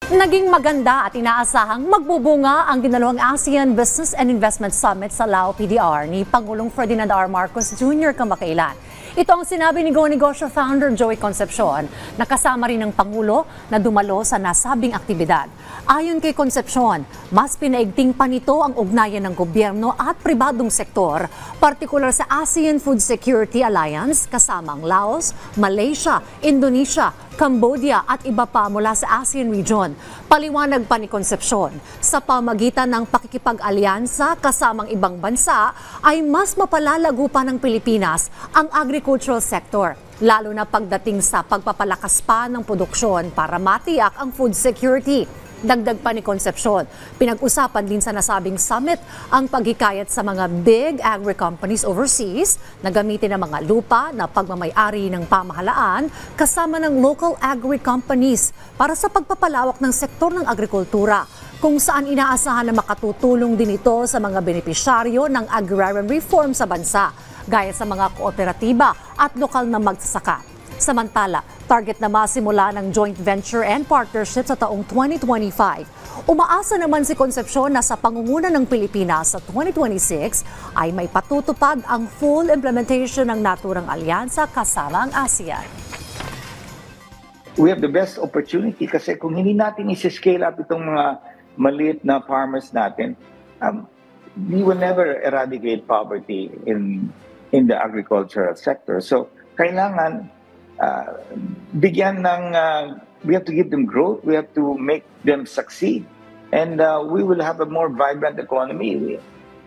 Naging maganda at inaasahang magbubunga ang dinalawang ASEAN Business and Investment Summit sa Lao PDR ni Pangulong Ferdinand R. Marcos Jr. kamakailan. Ito ang sinabi ni Go Negosyo founder Joey Concepcion na kasama rin ng Pangulo na dumalo sa nasabing aktibidad. Ayon kay Concepcion, mas pinaigting pa nito ang ugnayan ng gobyerno at pribadong sektor, partikular sa ASEAN Food Security Alliance kasamang Laos, Malaysia, Indonesia, Cambodia at iba pa mula sa ASEAN region. Paliwanag pa ni Concepcion, sa pamagitan ng pakikipag-alyansa kasamang ibang bansa ay mas mapalalago pa ng Pilipinas ang agricultural sector, lalo na pagdating sa pagpapalakas pa ng produksyon para matiyak ang food security. Dagdag pa ni Concepcion, pinag-usapan din sa nasabing summit ang paghikayat sa mga big agri-companies overseas na gamitin ang mga lupa na pagmamay-ari ng pamahalaan kasama ng local agri-companies para sa pagpapalawak ng sektor ng agrikultura, kung saan inaasahan na makatutulong din ito sa mga benepisyaryo ng agrarian reform sa bansa, gaya sa mga kooperatiba at lokal na magsasaka. Samantala, target na masimula ng joint venture and partnership sa taong 2025. Umaasa naman si Concepcion na sa pangunguna ng Pilipinas sa 2026 ay may patutupad ang full implementation ng naturang alyansa kasama ang ASEAN. We have the best opportunity kasi kung hindi natin isi-scale up itong mga maliit na farmers natin, we will never eradicate poverty in the agricultural sector. So, kailangan bigyan ng, we have to give them growth, we have to make them succeed, and we will have a more vibrant economy.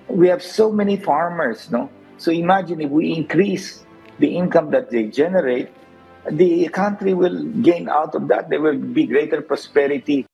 We have so many farmers, no? So imagine if we increase the income that they generate, the country will gain out of that. There will be greater prosperity.